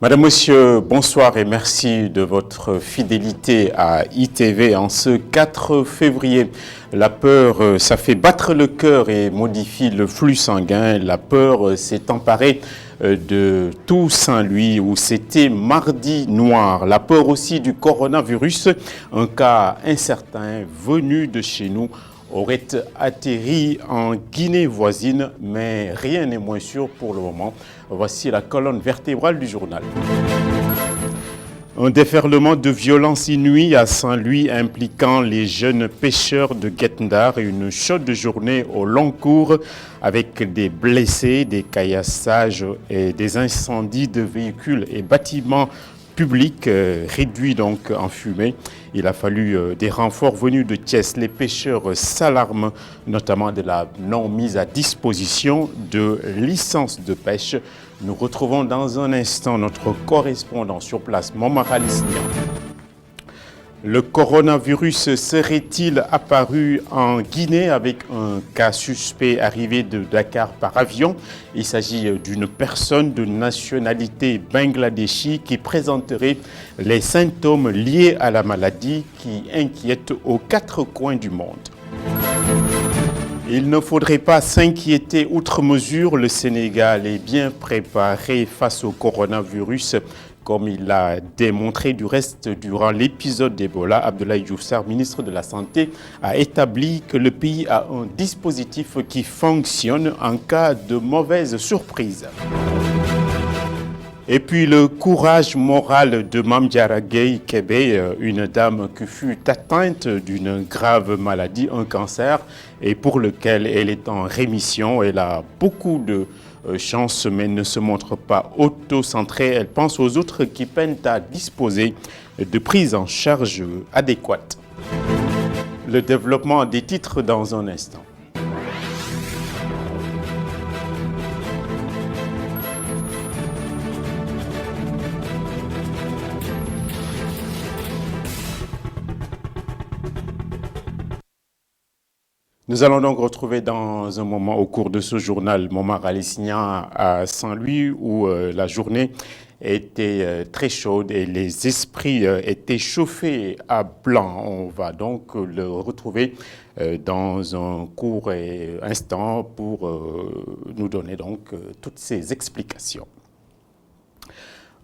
Madame, Monsieur, bonsoir et merci de votre fidélité à ITV. En ce 4 février, la peur, ça fait battre le cœur et modifie le flux sanguin. La peur s'est emparée de tout Saint-Louis où c'était mardi noir. La peur aussi du coronavirus, un cas incertain venu de chez nous, aurait atterri en Guinée voisine, mais rien n'est moins sûr pour le moment. Voici la colonne vertébrale du journal. Un déferlement de violence inouïe à Saint-Louis impliquant les jeunes pêcheurs de Guet-Ndar et une chaude journée au long cours avec des blessés, des caillassages et des incendies de véhicules et bâtiments publics réduits donc en fumée. Il a fallu des renforts venus de Thiès. Les pêcheurs s'alarment notamment de la non-mise à disposition de licences de pêche. Nous retrouvons dans un instant notre correspondant sur place, Momar Alisnia. Le coronavirus serait-il apparu en Guinée avec un cas suspect arrivé de Dakar par avion? Il s'agit d'une personne de nationalité bangladeshi qui présenterait les symptômes liés à la maladie qui inquiète aux 4 coins du monde. Il ne faudrait pas s'inquiéter outre mesure, le Sénégal est bien préparé face au coronavirus. Comme il l'a démontré du reste durant l'épisode d'Ebola, Abdoulaye Diouf Sarr, ministre de la Santé, a établi que le pays a un dispositif qui fonctionne en cas de mauvaise surprise. Et puis le courage moral de Mame Diarra Gueye Kébé, une dame qui fut atteinte d'une grave maladie, un cancer, et pour lequel elle est en rémission. Elle a beaucoup de chance, mais ne se montre pas auto-centrée. Elle pense aux autres qui peinent à disposer de prises en charge adéquates. Le développement des titres dans un instant. Nous allons donc retrouver dans un moment au cours de ce journal Momar Alisnia à Saint-Louis où la journée était très chaude et les esprits étaient chauffés à blanc. On va donc le retrouver dans un court instant pour nous donner donc toutes ces explications.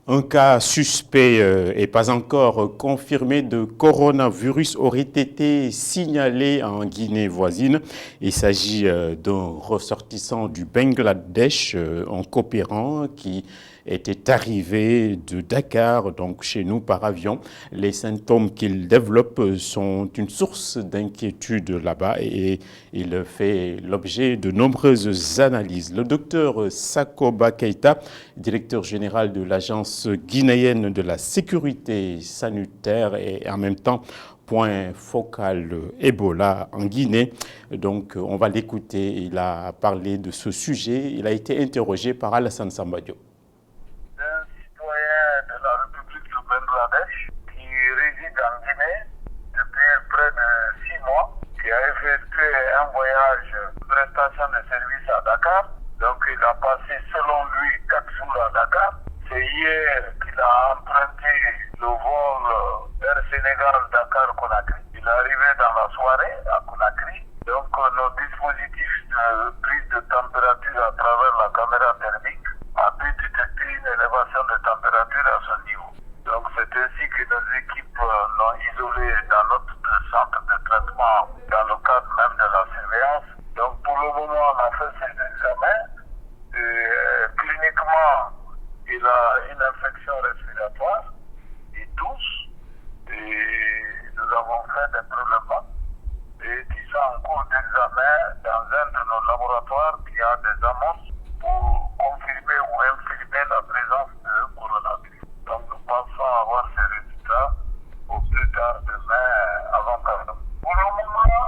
Un cas suspect et pas encore confirmé de coronavirus aurait été signalé en Guinée voisine. Il s'agit d'un ressortissant du Bangladesh, un coopérant qui était arrivé de Dakar, donc chez nous par avion. Les symptômes qu'il développe sont une source d'inquiétude là-bas et il fait l'objet de nombreuses analyses. Le docteur Sakoba Keita, directeur général de l'Agence guinéenne de la sécurité sanitaire et en même temps point focal Ebola en Guinée. Donc on va l'écouter, il a parlé de ce sujet, il a été interrogé par Alassane Sambadio. Un citoyen de la République du Bangladesh qui réside en Guinée depuis près de 6 mois, qui a effectué un voyage de prestation de services à Dakar. Donc il a passé selon lui 4 jours à Dakar. C'est hier qu'il a emprunté le vol Air Sénégal Dakar-Conakry. Il est arrivé dans la soirée à Conakry. Donc nos dispositifs de prise de température à travers la caméra thermique a pu détecter une élévation de température à ce niveau. Donc c'est ainsi que nos équipes l'ont isolé dans notre centre de traitement dans le cadre même de la surveillance. Donc pour le moment on a fait ces examens. Cliniquement il a une infection respiratoire, il tousse et nous avons fait des prélèvements et qui sont en cours d'examen dans un de nos laboratoires qui a des amorces pour confirmer ou infirmer la présence de coronavirus. Donc nous pensons avoir ces résultats au plus tard demain avant 4 heures. Pour le moment,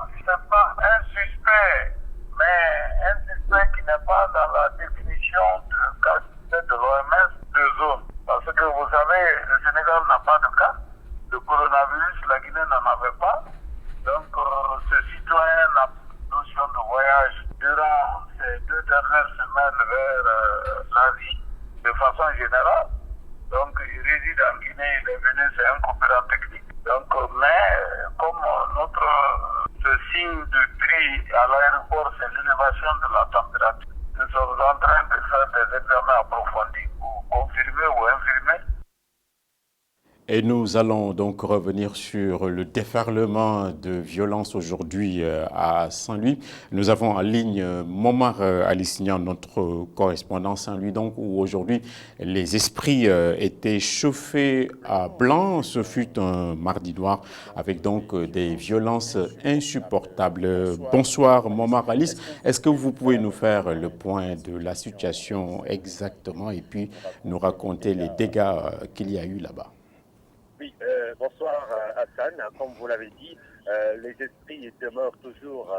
Et nous allons donc revenir sur le déferlement de violence aujourd'hui à Saint-Louis. Nous avons en ligne Momar Alicignan, notre correspondant Saint-Louis, donc où aujourd'hui les esprits étaient chauffés à blanc. Ce fut un mardi noir avec donc des violences insupportables. Bonsoir Momar Alice. Est-ce que vous pouvez nous faire le point de la situation exactement et puis nous raconter les dégâts qu'il y a eu là-bas? Oui, bonsoir Hassan. Comme vous l'avez dit, les esprits demeurent toujours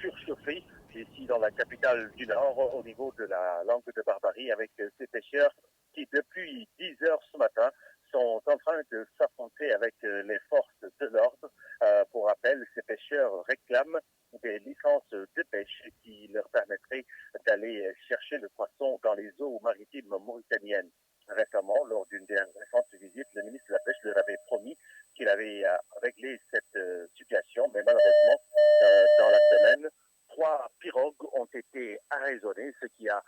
surchauffés ici dans la capitale du Nord au niveau de la langue de Barbarie avec ces pêcheurs qui depuis 10 heures ce matin sont en train de s'affronter avec les forces de l'ordre. Pour rappel, ces pêcheurs réclament des licences de pêche qui leur permettraient d'aller chercher le poisson dans les eaux maritimes mauritaniennes. Récemment, lors d'une récente visite, le ministre de la Pêche leur avait promis qu'il avait réglé cette situation, mais malheureusement, dans la semaine, 3 pirogues ont été arraisonnées, ce qui a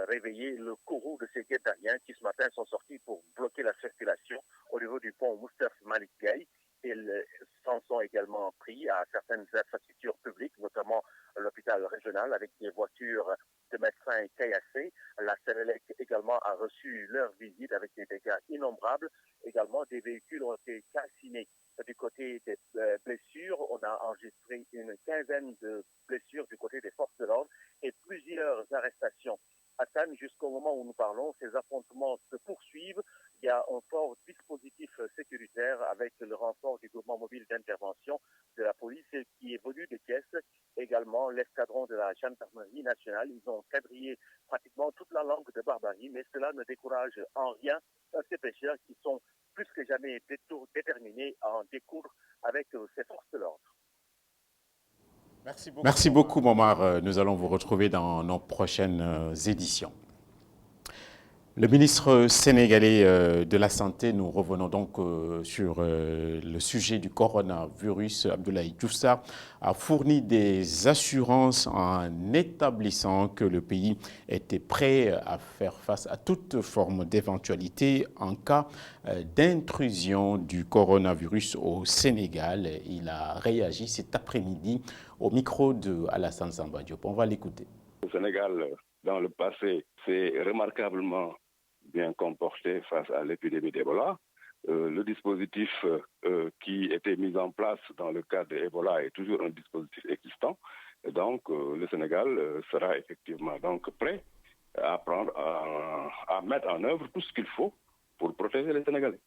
réveillé le courroux de ces guettariens qui ce matin sont sortis pour bloquer la circulation au niveau du pont Moustapha Malik Gaye. Ils s'en sont également pris à certaines infrastructures publiques, notamment l'hôpital régional avec des voitures de médecins caillassés. La Sénélec également a reçu leur visite avec des dégâts innombrables. Également, des véhicules ont été calcinés. Du côté des blessures, on a enregistré une quinzaine de blessures du côté des forces de l'ordre et plusieurs arrestations. Hassan, jusqu'au moment où nous parlons, ces affrontements se poursuivent. Il y a un fort dispositif sécuritaire avec le renfort du groupement mobile d'intervention de la police qui est venu de Thiès. Également, l'escadron de la gendarmerie nationale. Ils ont quadrillé pratiquement toute la langue de Barbarie, mais cela ne décourage en rien ces pêcheurs qui sont plus que jamais déterminés à en découdre avec ces forces de l'ordre. Merci beaucoup, Momar. Nous allons vous retrouver dans nos prochaines éditions. Le ministre sénégalais de la Santé, nous revenons donc sur le sujet du coronavirus. Abdoulaye Diouf Sarr a fourni des assurances en établissant que le pays était prêt à faire face à toute forme d'éventualité en cas d'intrusion du coronavirus au Sénégal. Il a réagi cet après-midi au micro de Alassane Samba Diop. On va l'écouter. Le Sénégal, dans le passé, s'est remarquablement bien comporté face à l'épidémie d'Ebola. Le dispositif qui était mis en place dans le cas d'Ebola est toujours un dispositif existant. Et donc, le Sénégal sera effectivement donc prêt à mettre en œuvre tout ce qu'il faut pour protéger les Sénégalais.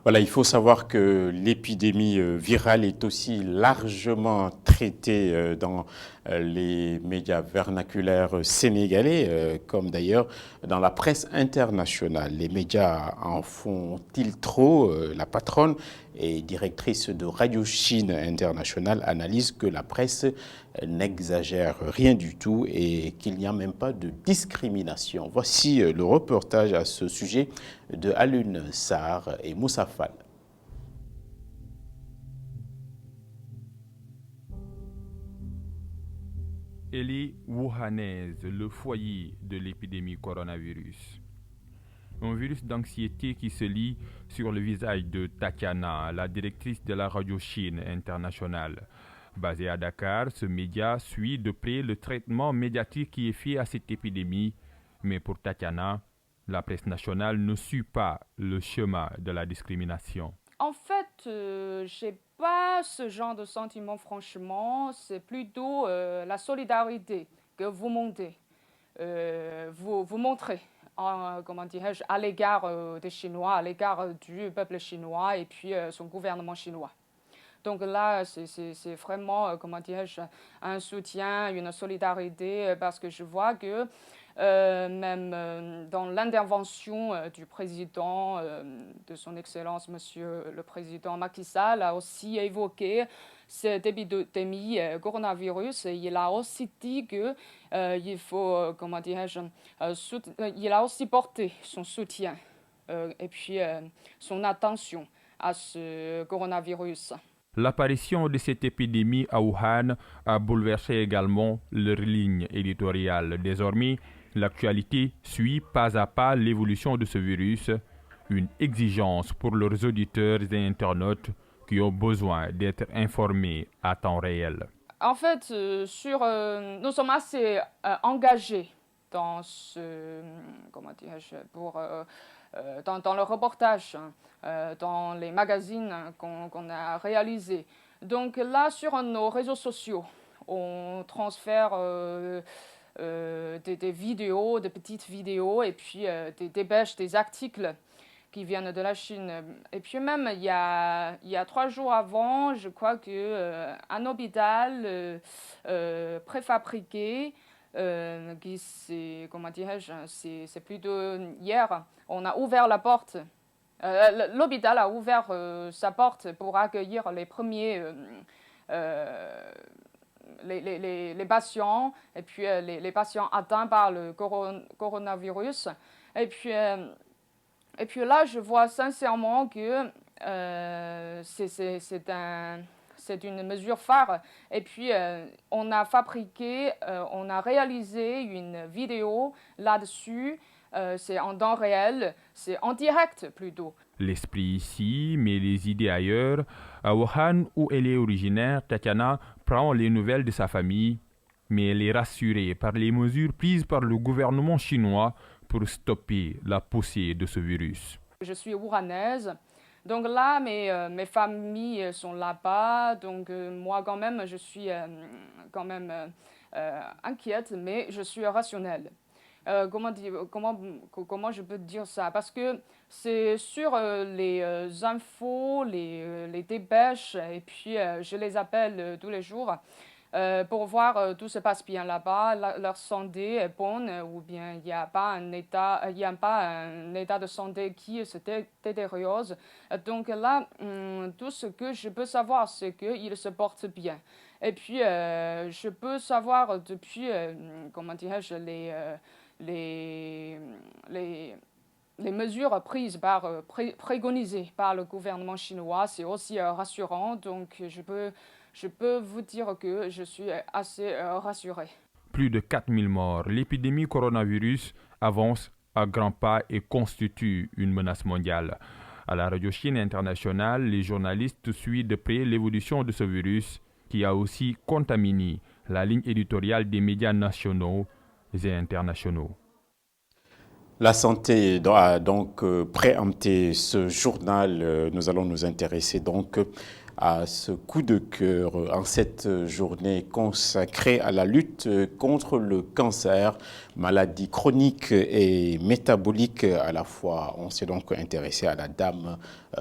Voilà, il faut savoir que l'épidémie virale est aussi largement traitée dans les médias vernaculaires sénégalais, comme d'ailleurs dans la presse internationale. Les médias en font-ils trop? La patronne et directrice de Radio Chine International analyse que la presse n'exagère rien du tout et qu'il n'y a même pas de discrimination. Voici le reportage à ce sujet de Alun Sarr et Moussa Fall. Elle est wuhanaise, le foyer de l'épidémie coronavirus. Un virus d'anxiété qui se lit sur le visage de Tatiana, la directrice de la Radio Chine International. Basée à Dakar, ce média suit de près le traitement médiatique qui est fait à cette épidémie. Mais pour Tatiana, la presse nationale ne suit pas le chemin de la discrimination. En fait, j'ai pas ce genre de sentiment, franchement. C'est plutôt la solidarité que vous montrez, vous montrez comment dirais-je, à l'égard des Chinois, à l'égard du peuple chinois et puis son gouvernement chinois. Donc là, c'est vraiment, comment dirais-je, un soutien, une solidarité, parce que je vois que même dans l'intervention du président, de son Excellence, Monsieur le Président Macky Sall, a aussi évoqué cette épidémie coronavirus. Il a aussi dit que il faut, comment dirais-je, il a aussi porté son soutien et puis son attention à ce coronavirus. L'apparition de cette épidémie à Wuhan a bouleversé également leur ligne éditoriale. Désormais, l'actualité suit pas à pas l'évolution de ce virus. une exigence pour leurs auditeurs et internautes qui ont besoin d'être informés à temps réel. En fait, nous sommes assez engagés dans dans le reportage, dans les magazines qu'on a réalisés. Donc là, sur nos réseaux sociaux, on transfère des vidéos, des petites vidéos, et puis des dépêches, des articles qui viennent de la Chine. Et puis même, il y a 3 jours avant, je crois qu'un hôpital préfabriqué, qui c'est, comment dirais-je, c'est plutôt hier, on a ouvert la porte. L'hôpital a ouvert sa porte pour accueillir les premiers les patients, et puis les patients atteints par le coronavirus. Et puis là, je vois sincèrement que c'est une mesure phare. Et puis, on a réalisé une vidéo là-dessus. C'est en temps réel, c'est en direct plutôt. L'esprit ici, mais les idées ailleurs. À Wuhan, où elle est originaire, Tatiana prend les nouvelles de sa famille, mais elle est rassurée par les mesures prises par le gouvernement chinois pour stopper la poussée de ce virus. Je suis wuhanaise, donc là, mes familles sont là-bas, donc moi quand même, je suis inquiète, mais je suis rationnelle. Comment je peux dire ça? Parce que c'est sur les infos, les dépêches, et puis je les appelle tous les jours pour voir tout se passe bien là-bas, leur santé est bonne, ou bien il n'y a pas un état de santé qui se détériore. Donc là, tout ce que je peux savoir, c'est qu'ils se portent bien. Et puis, je peux savoir depuis, comment dirais-je, les mesures prises préconisées par le gouvernement chinois, c'est aussi rassurant. Donc, je peux vous dire que je suis assez rassurée. Plus de 4000 morts. L'épidémie coronavirus avance à grands pas et constitue une menace mondiale. À la radio Chine internationale, les journalistes suivent de près l'évolution de ce virus qui a aussi contaminé la ligne éditoriale des médias nationaux et internationaux. La santé doit donc préempter ce journal. Nous allons nous intéresser donc à ce coup de cœur en cette journée consacrée à la lutte contre le cancer, maladie chronique et métabolique à la fois. On s'est donc intéressé à la dame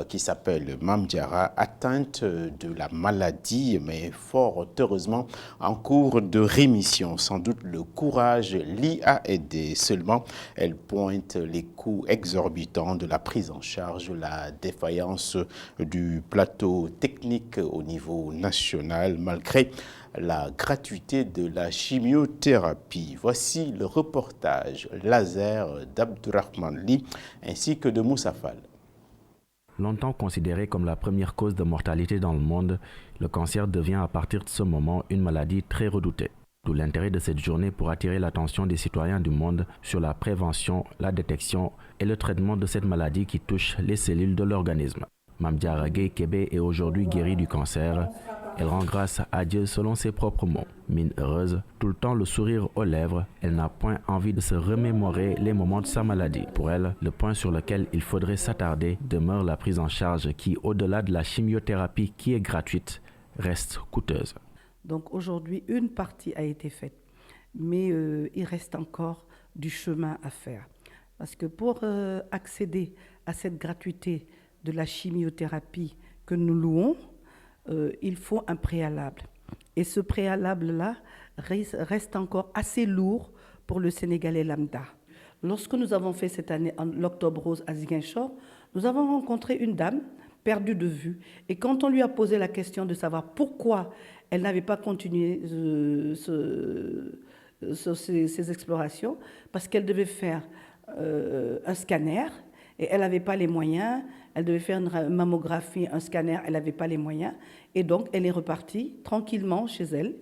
qui s'appelle Mame Diarra, atteinte de la maladie, mais fort heureusement en cours de rémission. Sans doute le courage l'y a aidé. Seulement, elle pointe les coûts exorbitants de la prise en charge, la défaillance du plateau technique au niveau national, malgré la gratuité de la chimiothérapie. Voici le reportage laser d'Abdourahmane Ly ainsi que de Moussa Fall. Longtemps considéré comme la première cause de mortalité dans le monde, le cancer devient à partir de ce moment une maladie très redoutée. D'où l'intérêt de cette journée pour attirer l'attention des citoyens du monde sur la prévention, la détection et le traitement de cette maladie qui touche les cellules de l'organisme. Mame Diarra Gueye Kébé est aujourd'hui guérie du cancer. Elle rend grâce à Dieu selon ses propres mots. Mine heureuse, tout le temps le sourire aux lèvres, elle n'a point envie de se remémorer les moments de sa maladie. Pour elle, le point sur lequel il faudrait s'attarder demeure la prise en charge qui, au-delà de la chimiothérapie qui est gratuite, reste coûteuse. Donc aujourd'hui, une partie a été faite, mais il reste encore du chemin à faire. Parce que pour accéder à cette gratuité de la chimiothérapie que nous louons, il faut un préalable. Et ce préalable-là reste encore assez lourd pour le Sénégalais lambda. Lorsque nous avons fait cette année l'Octobre Rose à Ziguinchor, nous avons rencontré une dame perdue de vue. Et quand on lui a posé la question de savoir pourquoi elle n'avait pas continué ses explorations, parce qu'elle devait faire un scanner, et elle n'avait pas les moyens. Elle devait faire une mammographie, un scanner, elle n'avait pas les moyens. Et donc, elle est repartie tranquillement chez elle.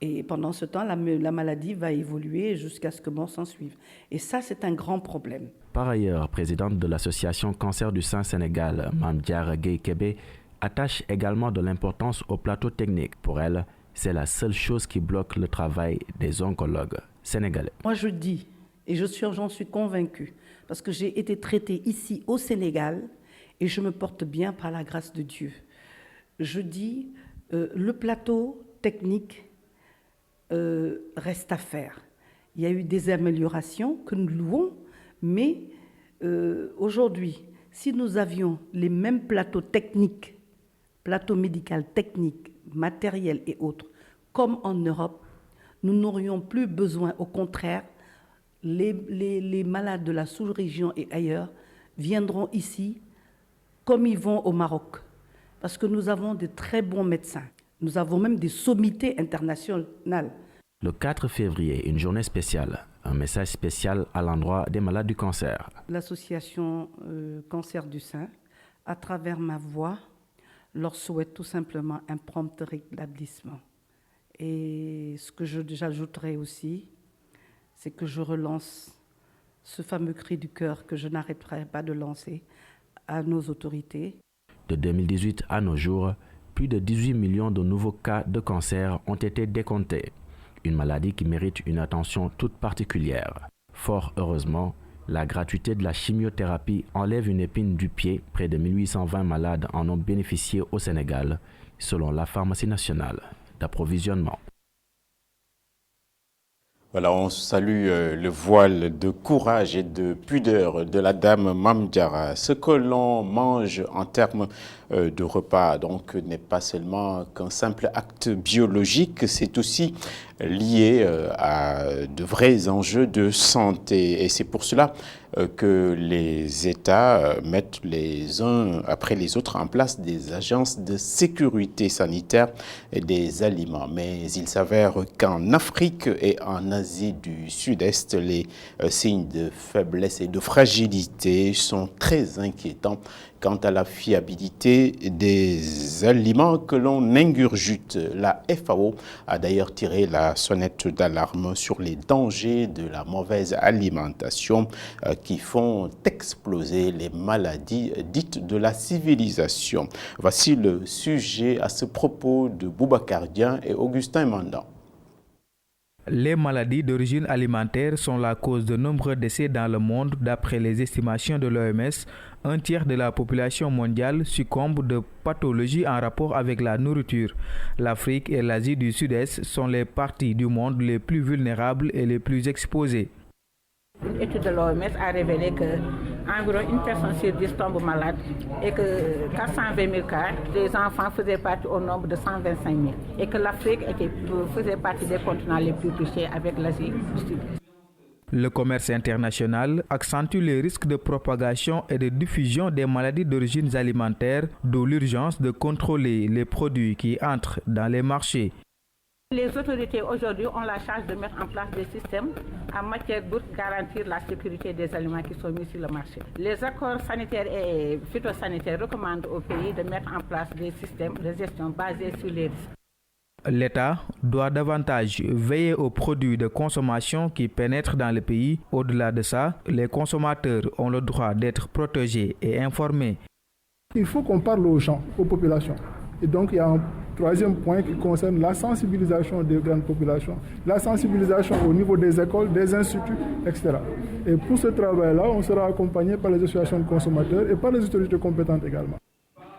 Et pendant ce temps, la maladie va évoluer jusqu'à ce que mort s'en suive. Et ça, c'est un grand problème. Par ailleurs, présidente de l'association Cancer du sein Sénégal, Mame Diarra Gueye Kébé, attache également de l'importance au plateau technique. Pour elle, c'est la seule chose qui bloque le travail des oncologues sénégalais. Moi, je dis, et j'en suis convaincue, parce que j'ai été traitée ici au Sénégal et je me porte bien par la grâce de Dieu. Je dis, le plateau technique reste à faire. Il y a eu des améliorations que nous louons, mais aujourd'hui, si nous avions les mêmes plateaux techniques, plateaux médicaux techniques, matériels et autres, comme en Europe, nous n'aurions plus besoin, au contraire, les malades de la sous-région et ailleurs viendront ici comme ils vont au Maroc, parce que nous avons de très bons médecins. Nous avons même des sommités internationales. Le 4 février, une journée spéciale, un message spécial à l'endroit des malades du cancer. L'association Cancer du sein, à travers ma voix, leur souhaite tout simplement un prompt rétablissement. Et ce que j'ajouterai aussi, c'est que je relance ce fameux cri du cœur que je n'arrêterai pas de lancer à nos autorités. De 2018 à nos jours, plus de 18 millions de nouveaux cas de cancer ont été décomptés. Une maladie qui mérite une attention toute particulière. Fort heureusement, la gratuité de la chimiothérapie enlève une épine du pied. Près de 1820 malades en ont bénéficié au Sénégal, selon la pharmacie nationale d'approvisionnement. Voilà, on salue le voile de courage et de pudeur de la dame Mame Diarra. Ce que l'on mange en termes de repas, donc, n'est pas seulement qu'un simple acte biologique, c'est aussi lié à de vrais enjeux de santé. Et c'est pour cela que les États mettent les uns après les autres en place des agences de sécurité sanitaire des aliments. Mais il s'avère qu'en Afrique et en Asie du Sud-Est, les signes de faiblesse et de fragilité sont très inquiétants quant à la fiabilité des aliments que l'on ingurgite. La FAO a d'ailleurs tiré la sonnette d'alarme sur les dangers de la mauvaise alimentation qui font exploser les maladies dites de la civilisation. Voici le sujet à ce propos de Boubacar Dieng et Augustin Mandan. Les maladies d'origine alimentaire sont la cause de nombreux décès dans le monde. D'après les estimations de l'OMS, un tiers de la population mondiale succombe de pathologies en rapport avec la nourriture. L'Afrique et l'Asie du Sud-Est sont les parties du monde les plus vulnérables et les plus exposées. Une étude de l'OMS a révélé qu'environ une personne sur 10 tombe malade et que 420 000 cas des enfants faisaient partie au nombre de 125 000 et que l'Afrique faisait partie des continents les plus touchés avec l'Asie du Sud. Le commerce international accentue les risques de propagation et de diffusion des maladies d'origine alimentaire, d'où l'urgence de contrôler les produits qui entrent dans les marchés. Les autorités aujourd'hui ont la charge de mettre en place des systèmes en matière de garantir la sécurité des aliments qui sont mis sur le marché. Les accords sanitaires et phytosanitaires recommandent aux pays de mettre en place des systèmes de gestion basés sur les risques. L'État doit davantage veiller aux produits de consommation qui pénètrent dans le pays. Au-delà de ça, les consommateurs ont le droit d'être protégés et informés. Il faut qu'on parle aux gens, aux populations. Et donc il y a un troisième point qui concerne la sensibilisation des grandes populations, la sensibilisation au niveau des écoles, des instituts, etc. Et pour ce travail-là, on sera accompagné par les associations de consommateurs et par les autorités compétentes également.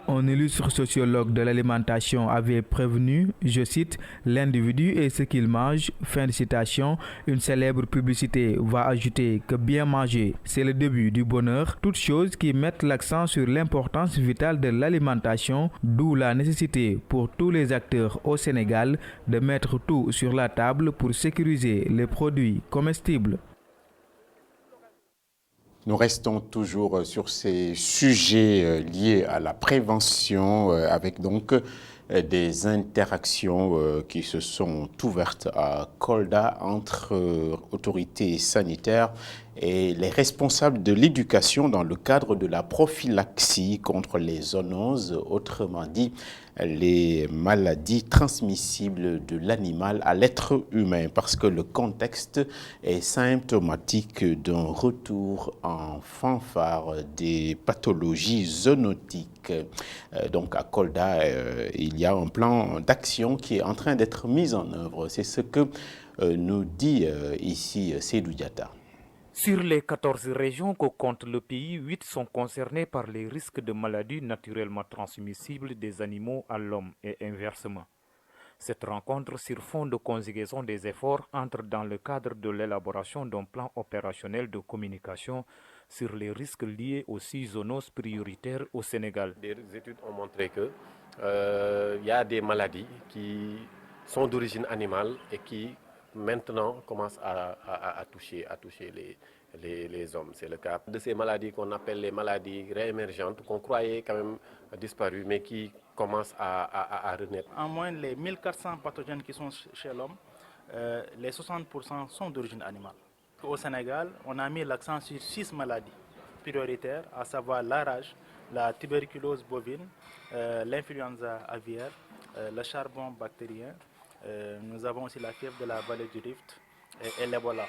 Un illustre sociologue de l'alimentation avait prévenu, je cite, « L'individu est ce qu'il mange », fin de citation. Une célèbre publicité va ajouter que bien manger, c'est le début du bonheur, toutes choses qui mettent l'accent sur l'importance vitale de l'alimentation, d'où la nécessité pour tous les acteurs au Sénégal de mettre tout sur la table pour sécuriser les produits comestibles. Nous restons toujours sur ces sujets liés à la prévention avec donc des interactions qui se sont ouvertes à Kolda entre autorités sanitaires et les responsables de l'éducation dans le cadre de la prophylaxie contre les zoonoses, autrement dit les maladies transmissibles de l'animal à l'être humain, parce que le contexte est symptomatique d'un retour en fanfare des pathologies zoonotiques. Donc à Kolda, il y a un plan d'action qui est en train d'être mis en œuvre. C'est ce que nous dit ici Seydou Diatta. Sur les 14 régions que compte le pays, 8 sont concernées par les risques de maladies naturellement transmissibles des animaux à l'homme et inversement. Cette rencontre sur fond de conjugaison des efforts entre dans le cadre de l'élaboration d'un plan opérationnel de communication sur les risques liés aux 6 zoonoses prioritaires au Sénégal. Des études ont montré que y a des maladies qui sont d'origine animale et qui maintenant commence à toucher les hommes. C'est le cas de ces maladies qu'on appelle les maladies réémergentes, qu'on croyait quand même disparues, mais qui commencent à renaître. En moyenne, les 1400 pathogènes qui sont chez l'homme, les 60% sont d'origine animale. Au Sénégal, on a mis l'accent sur 6 maladies prioritaires, à savoir la rage, la tuberculose bovine, l'influenza aviaire, le charbon bactérien. Nous avons aussi la fièvre de la vallée du Rift et l'Ebola.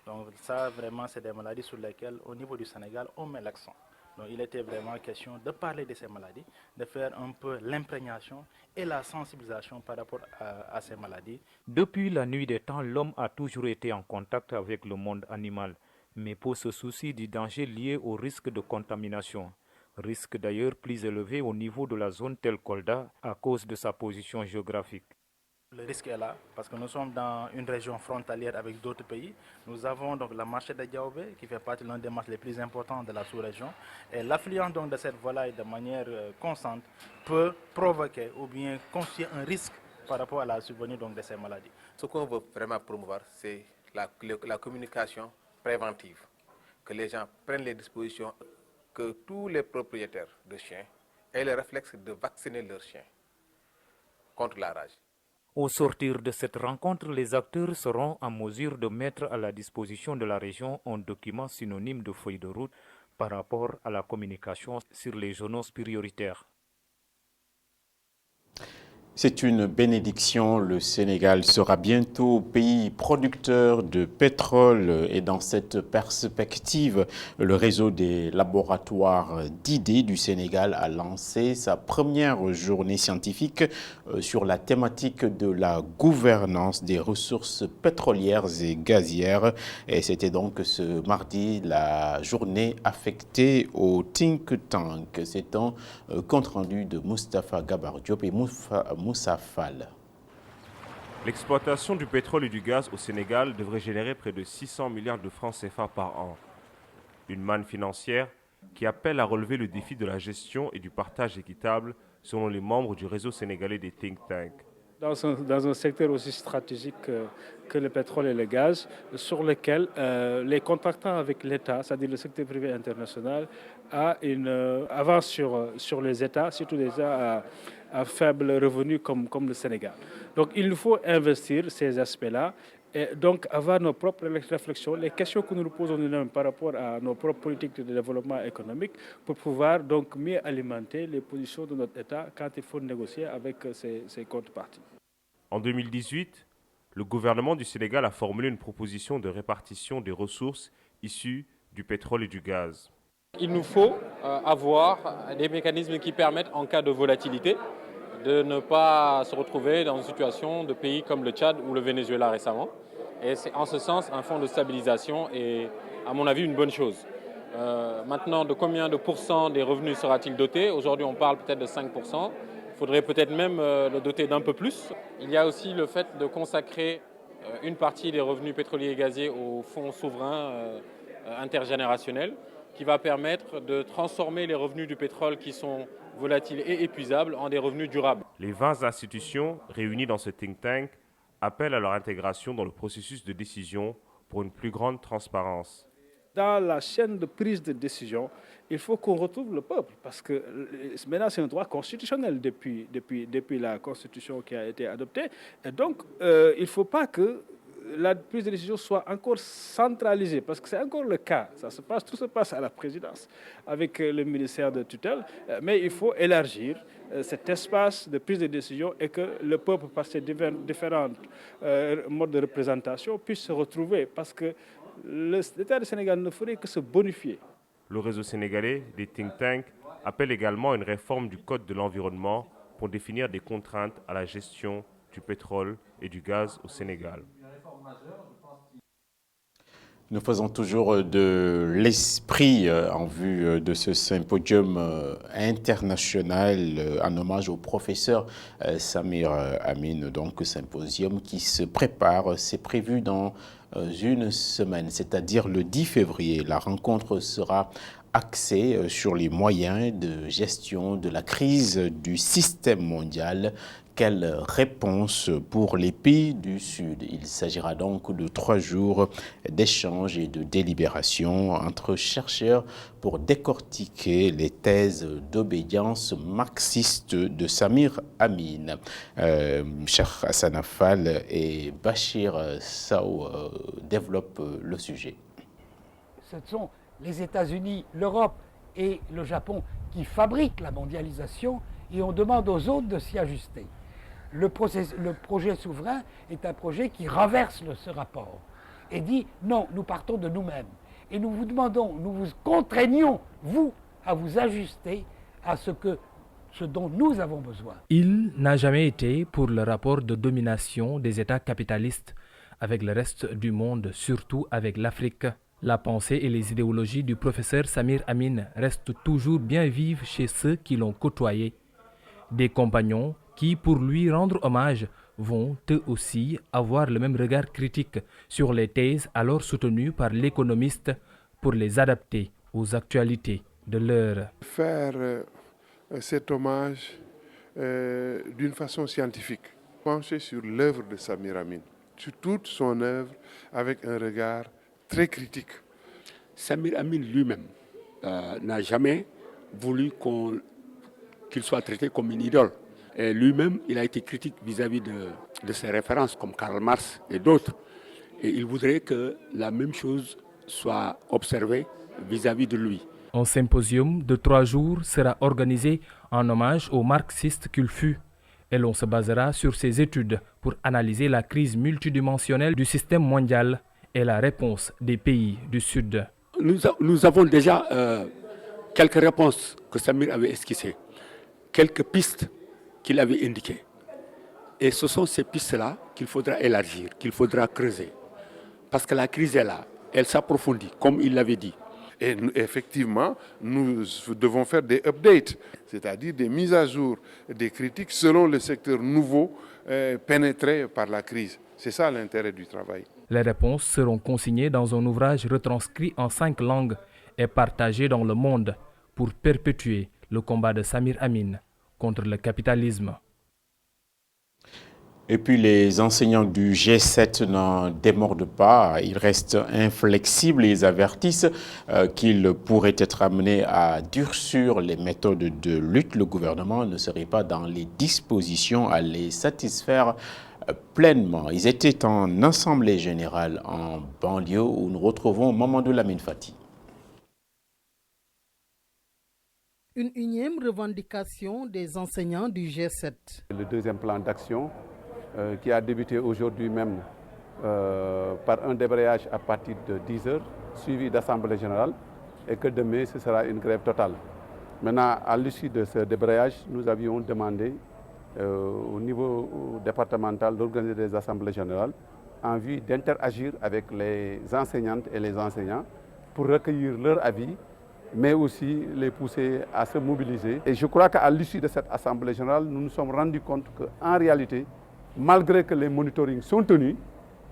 Donc ça, vraiment, c'est des maladies sur lesquelles, au niveau du Sénégal, on met l'accent. Donc il était vraiment question de parler de ces maladies, de faire un peu l'imprégnation et la sensibilisation par rapport à ces maladies. Depuis la nuit des temps, l'homme a toujours été en contact avec le monde animal, mais pour ce souci du danger lié au risque de contamination. Risque d'ailleurs plus élevé au niveau de la zone telle Kolda à cause de sa position géographique. Le risque est là parce que nous sommes dans une région frontalière avec d'autres pays. Nous avons donc la marché de Diaobé qui fait partie de l'un des marchés les plus importants de la sous-région. Et l'affluence donc de cette volaille de manière constante peut provoquer ou bien constituer un risque par rapport à la survenue donc de ces maladies. Ce qu'on veut vraiment promouvoir, c'est la communication préventive. Que les gens prennent les dispositions, que tous les propriétaires de chiens aient le réflexe de vacciner leurs chiens contre la rage. Au sortir de cette rencontre, les acteurs seront en mesure de mettre à la disposition de la région un document synonyme de feuille de route par rapport à la communication sur les zoonoses prioritaires. C'est une bénédiction. Le Sénégal sera bientôt pays producteur de pétrole et dans cette perspective, le réseau des laboratoires d'idées du Sénégal a lancé sa première journée scientifique sur la thématique de la gouvernance des ressources pétrolières et gazières. Et c'était donc ce mardi la journée affectée au think tank. C'est un compte-rendu de Moustapha Gabar Diop et Moussa Fall. L'exploitation du pétrole et du gaz au Sénégal devrait générer près de 600 milliards de francs CFA par an. Une manne financière qui appelle à relever le défi de la gestion et du partage équitable selon les membres du réseau sénégalais des think tanks. Dans un secteur aussi stratégique que le pétrole et le gaz, sur lequel les contractants avec l'État, c'est-à-dire le secteur privé international, a une avance sur les États, surtout des États à faible revenu comme le Sénégal. Donc il nous faut investir ces aspects-là et donc avoir nos propres réflexions, les questions que nous nous posons nous-mêmes par rapport à nos propres politiques de développement économique pour pouvoir donc mieux alimenter les positions de notre État quand il faut négocier avec ses contreparties. En 2018, le gouvernement du Sénégal a formulé une proposition de répartition des ressources issues du pétrole et du gaz. Il nous faut avoir des mécanismes qui permettent, en cas de volatilité, de ne pas se retrouver dans une situation de pays comme le Tchad ou le Venezuela récemment. Et c'est en ce sens un fonds de stabilisation est, à mon avis, une bonne chose. Maintenant, de combien de pourcents des revenus sera-t-il doté? Aujourd'hui, on parle peut-être de 5%. Il faudrait peut-être même le doter d'un peu plus. Il y a aussi le fait de consacrer une partie des revenus pétroliers et gaziers au fonds souverain intergénérationnel qui va permettre de transformer les revenus du pétrole qui sont volatiles et épuisables en des revenus durables. Les 20 institutions réunies dans ce think tank appellent à leur intégration dans le processus de décision pour une plus grande transparence. Dans la chaîne de prise de décision, il faut qu'on retrouve le peuple, parce que maintenant c'est un droit constitutionnel depuis la Constitution qui a été adoptée. Et donc, il ne faut pas que la prise de décision soit encore centralisée, parce que c'est encore le cas. Tout se passe à la présidence avec le ministère de tutelle, mais il faut élargir cet espace de prise de décision et que le peuple, par ses différents modes de représentation, puisse se retrouver, parce que l'État du Sénégal ne ferait que se bonifier. Le réseau sénégalais des think tanks appelle également à une réforme du Code de l'environnement pour définir des contraintes à la gestion du pétrole et du gaz au Sénégal. Nous faisons toujours de l'esprit en vue de ce symposium international en hommage au professeur Samir Amin, donc symposium qui se prépare, c'est prévu dans une semaine, c'est-à-dire le 10 février. La rencontre sera axée sur les moyens de gestion de la crise du système mondial. Quelle réponse pour les pays du Sud? Il s'agira donc de 3 jours d'échanges et de délibération entre chercheurs pour décortiquer les thèses d'obédience marxiste de Samir Amin. Cheikh Hassan Affal et Bachir Sow développent le sujet. Ce sont les États-Unis, l'Europe et le Japon qui fabriquent la mondialisation et on demande aux autres de s'y ajuster. Le projet souverain est un projet qui renverse ce rapport et dit non, nous partons de nous-mêmes et nous vous demandons, nous vous contraignons, vous, à vous ajuster à ce dont nous avons besoin. Il n'a jamais été pour le rapport de domination des États capitalistes avec le reste du monde, surtout avec l'Afrique. La pensée et les idéologies du professeur Samir Amin restent toujours bien vives chez ceux qui l'ont côtoyé. Des compagnons qui, pour lui rendre hommage, vont eux aussi avoir le même regard critique sur les thèses alors soutenues par l'économiste pour les adapter aux actualités de l'heure. Faire cet hommage d'une façon scientifique, pencher sur l'œuvre de Samir Amin, sur toute son œuvre avec un regard très critique. Samir Amin lui-même n'a jamais voulu qu'il soit traité comme une idole. Et lui-même, il a été critique vis-à-vis de ses références comme Karl Marx et d'autres. Et il voudrait que la même chose soit observée vis-à-vis de lui. Un symposium de 3 jours sera organisé en hommage au marxiste qu'il fut. Et l'on se basera sur ses études pour analyser la crise multidimensionnelle du système mondial et la réponse des pays du Sud. Nous avons déjà quelques réponses que Samir avait esquissées, quelques pistes qu'il avait indiquées. Et ce sont ces pistes-là qu'il faudra élargir, qu'il faudra creuser. Parce que la crise est là, elle s'approfondit, comme il l'avait dit. Et effectivement, nous devons faire des updates, c'est-à-dire des mises à jour, des critiques selon le secteur nouveau pénétré par la crise. C'est ça l'intérêt du travail. Les réponses seront consignées dans un ouvrage retranscrit en 5 langues et partagé dans le monde pour perpétuer le combat de Samir Amin contre le capitalisme. Et puis les enseignants du G7 n'en démordent pas, ils restent inflexibles et ils avertissent qu'ils pourraient être amenés à durcir les méthodes de lutte. Le gouvernement ne serait pas dans les dispositions à les satisfaire pleinement. Ils étaient en assemblée générale en banlieue où nous retrouvons Mamadou Lamine Fati. Une énième revendication des enseignants du G7. Le deuxième plan d'action qui a débuté aujourd'hui même par un débrayage à partir de 10h, suivi d'assemblée générale, et que demain ce sera une grève totale. Maintenant, à l'issue de ce débrayage, nous avions demandé au niveau départemental d'organiser des assemblées générales en vue d'interagir avec les enseignantes et les enseignants pour recueillir leur avis, mais aussi les pousser à se mobiliser. Et je crois qu'à l'issue de cette assemblée générale, nous nous sommes rendus compte qu'en réalité, malgré que les monitorings sont tenus,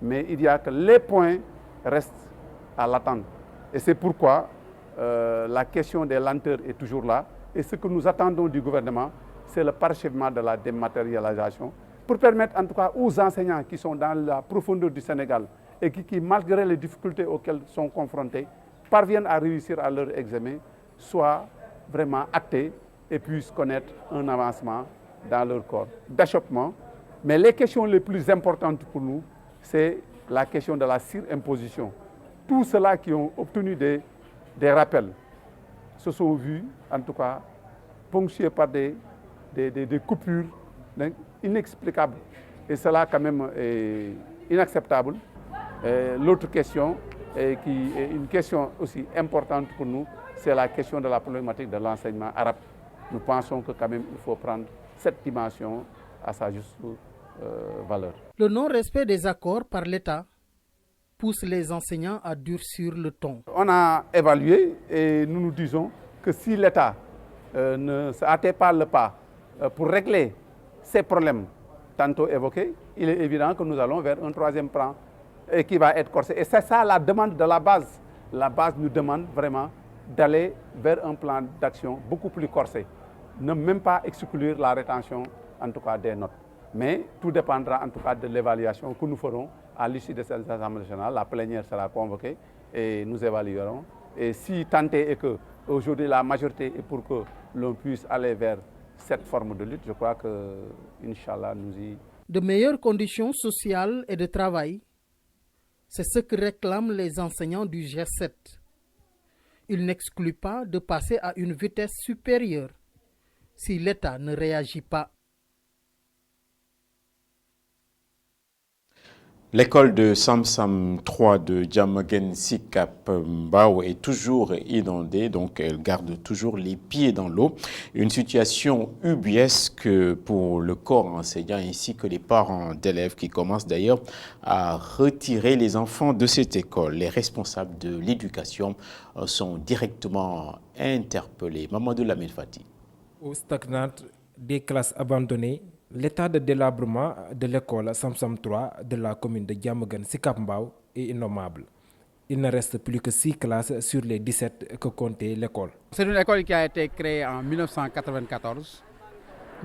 mais il y a que les points restent à l'attendre. Et c'est pourquoi la question des lenteurs est toujours là. Et ce que nous attendons du gouvernement, c'est le parachèvement de la dématérialisation pour permettre en tout cas aux enseignants qui sont dans la profondeur du Sénégal et qui malgré les difficultés auxquelles ils sont confrontés, parviennent à réussir à leur examen, soient vraiment actés et puissent connaître un avancement dans leur corps d'achoppement. Mais les questions les plus importantes pour nous, c'est la question de la surimposition. Tous ceux-là qui ont obtenu des rappels se sont vus, en tout cas, ponctués par des coupures inexplicables. Et cela, quand même, est inacceptable. L'autre question, qui est une question aussi importante pour nous, c'est la question de la problématique de l'enseignement arabe. Nous pensons que quand même il faut prendre cette dimension à sa juste valeur. Le non-respect des accords par l'État pousse les enseignants à durcir le ton. On a évalué et nous nous disons que si l'État ne se hâtait pas le pas pour régler ces problèmes tantôt évoqués, il est évident que nous allons vers un troisième plan et qui va être corsé. Et c'est ça la demande de la base. La base nous demande vraiment d'aller vers un plan d'action beaucoup plus corsé. Ne même pas exclure la rétention, en tout cas des notes. Mais tout dépendra en tout cas de l'évaluation que nous ferons à l'issue de cette assemblée nationale. La plénière sera convoquée et nous évaluerons. Et si tant est que aujourd'hui la majorité est pour que l'on puisse aller vers cette forme de lutte, je crois que, Inch'Allah, nous y... De meilleures conditions sociales et de travail, c'est ce que réclament les enseignants du G7. Ils n'excluent pas de passer à une vitesse supérieure si l'État ne réagit pas. L'école de Samsam 3 de Diamaguène Sicap Mbao est toujours inondée, donc elle garde toujours les pieds dans l'eau. Une situation ubuesque pour le corps enseignant ainsi que les parents d'élèves qui commencent d'ailleurs à retirer les enfants de cette école. Les responsables de l'éducation sont directement interpellés. Mamadou Lamine Fati. Au stagnante des classes abandonnées, l'état de délabrement de l'école Samsam 3 de la commune de Diamaguène Sicap Mbao est innommable. Il ne reste plus que 6 classes sur les 17 que comptait l'école. C'est une école qui a été créée en 1994.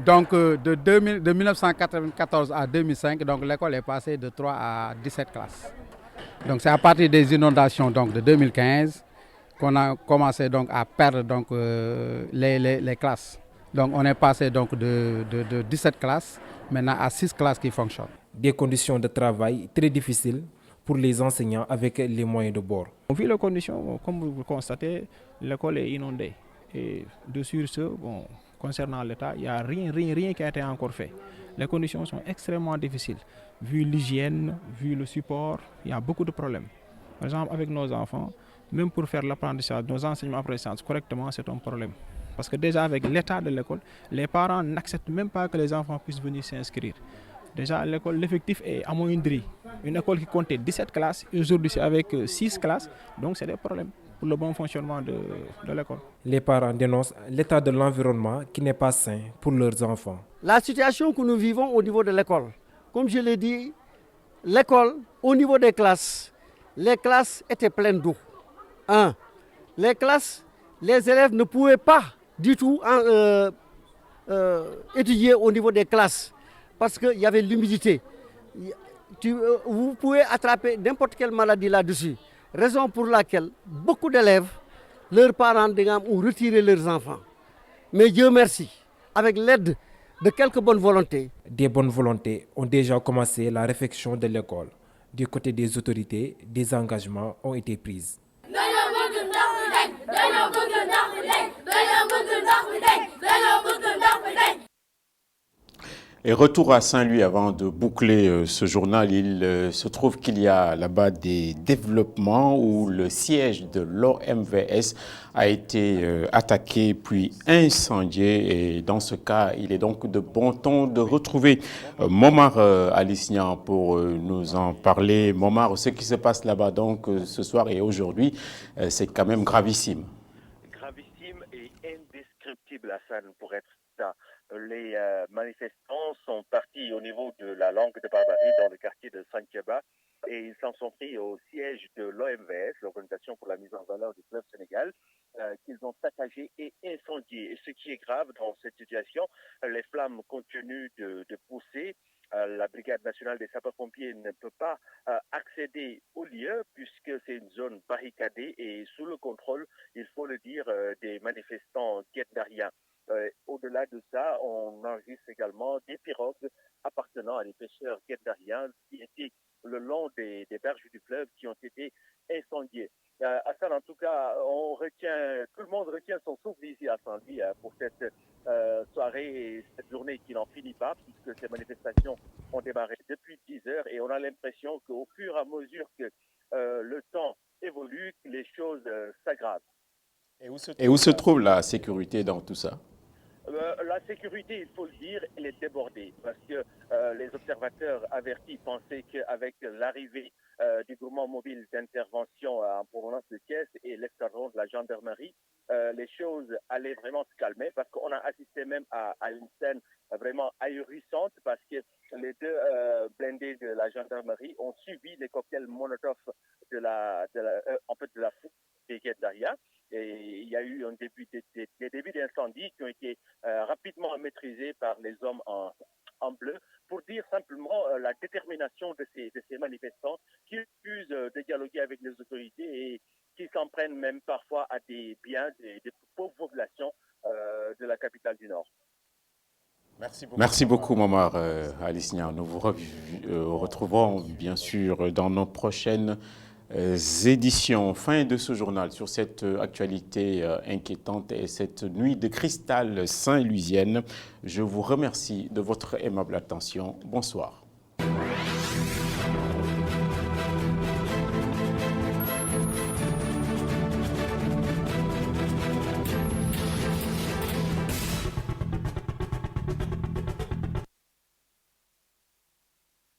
Donc de 1994 à 2005, donc l'école est passée de 3 à 17 classes. Donc c'est à partir des inondations donc, de 2015 qu'on a commencé donc, à perdre donc, les classes. Donc on est passé donc de 17 classes maintenant à 6 classes qui fonctionnent. Des conditions de travail très difficiles pour les enseignants avec les moyens de bord. Vu les conditions, comme vous le constatez, l'école est inondée. Et de sur ce, concernant l'État, il n'y a rien qui a été encore fait. Les conditions sont extrêmement difficiles. Vu l'hygiène, vu le support, il y a beaucoup de problèmes. Par exemple, avec nos enfants, même pour faire l'apprentissage, nos enseignements apprentissage correctement, c'est un problème. Parce que déjà avec l'état de l'école, les parents n'acceptent même pas que les enfants puissent venir s'inscrire. Déjà l'école, l'effectif est amoindri. Une école qui comptait 17 classes, aujourd'hui c'est avec 6 classes, donc c'est des problèmes pour le bon fonctionnement de l'école. Les parents dénoncent l'état de l'environnement qui n'est pas sain pour leurs enfants. La situation que nous vivons au niveau de l'école, comme je l'ai dit, l'école, au niveau des classes, les classes étaient pleines d'eau. Les classes, les élèves ne pouvaient pas du tout étudier au niveau des classes parce qu'il y avait l'humidité. Vous pouvez attraper n'importe quelle maladie là-dessus. Raison pour laquelle beaucoup d'élèves, leurs parents ont retiré leurs enfants. Mais Dieu merci, avec l'aide de quelques bonnes volontés. Des bonnes volontés ont déjà commencé la réfection de l'école. Du côté des autorités, des engagements ont été pris. Et retour à Saint-Louis avant de boucler ce journal, il se trouve qu'il y a là-bas des développements où le siège de l'OMVS a été attaqué puis incendié. Et dans ce cas, il est donc de bon ton de retrouver Momar Alisnian pour nous en parler. Momar, ce qui se passe là-bas donc ce soir et aujourd'hui, c'est quand même gravissime. Gravissime et indescriptible, Hassan, pour être ça. Les manifestants sont partis au niveau de la langue de Barbarie dans le quartier de Santiaba et ils s'en sont pris au siège de l'OMVS, l'Organisation pour la mise en valeur du fleuve Sénégal, qu'ils ont saccagé et incendié. Et ce qui est grave dans cette situation, les flammes continuent de pousser. La Brigade nationale des sapeurs-pompiers ne peut pas accéder au lieu puisque c'est une zone barricadée et sous le contrôle, il faut le dire, des manifestants guet-dariens. Au-delà de ça, on enregistre également des pirogues appartenant à des pêcheurs guet-dariens qui étaient le long des berges du fleuve qui ont été incendiées. Hassan, en tout cas, tout le monde retient son souffle ici à Saint-Louis pour cette soirée et cette journée qui n'en finit pas, puisque ces manifestations ont démarré depuis 10 heures et on a l'impression qu'au fur et à mesure que le temps évolue, les choses s'aggravent. Et où se trouve la sécurité dans tout ça? La sécurité, il faut le dire, elle est débordée parce que les observateurs avertis pensaient qu'avec l'arrivée du groupement mobile d'intervention en provenance de Thiès et l'escadron de la gendarmerie, les choses allaient vraiment se calmer parce qu'on a assisté même à une scène vraiment ahurissante parce que les deux blindés de la gendarmerie ont subi les cocktails Molotov de la foule des Guet-Daria. Et il y a eu des débuts d'incendie qui ont été rapidement maîtrisés par les hommes en bleu pour dire simplement la détermination de ces manifestants qui refusent de dialoguer avec les autorités et qui s'en prennent même parfois à des biens des pauvres populations de la capitale du Nord. Merci beaucoup, Momar Alisnia. Nous vous retrouverons bien sûr dans nos prochaines éditions. Fin de ce journal sur cette actualité inquiétante et cette nuit de cristal saint-louisienne. Je vous remercie de votre aimable attention. Bonsoir.